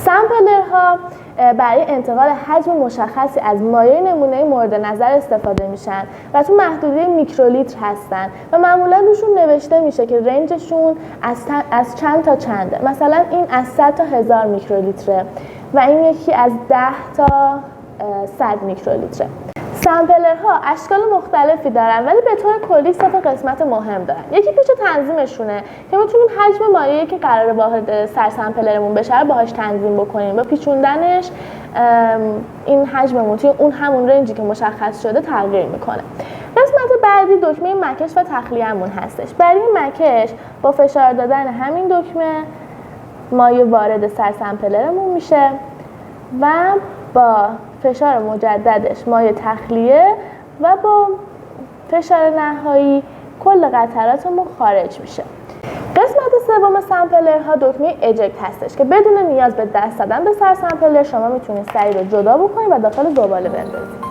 سامپلرها برای انتقال حجم مشخصی از مایع نمونه مورد نظر استفاده میشن و تو محدوده میکرولیتر هستن و معمولا روشون نوشته میشه که رنجشون از چند تا چنده. مثلا این از 100 تا 1000 میکرولیتره و این یکی از 10 تا 100 میکرولیتره. سامپلرها اشکال مختلفی دارن ولی به طور کلی 3 تا قسمت مهم دارن. یکی پیچ تنظیمشونه که میتونیم حجم مایعی که قراره وارد سامپلرمون بشه باهاش تنظیم بکنیم. با پیچوندنش این حجممون توی اون همون رنجی که مشخص شده تغییر میکنه. قسمت بعدی دکمه مکش و تخلیه‌مون هستش. برای مکش با فشار دادن همین دکمه مایع وارد سامپلرمون میشه و با فشار مجددش مایع تخلیه و با فشار نهایی کل قطراتمون خارج میشه. قسمت سوم سامپلرها دکمه اجکت هستش که بدون نیاز به دست زدن به سامپلر شما میتونید سری رو جدا بکنید و داخل زباله بندازید.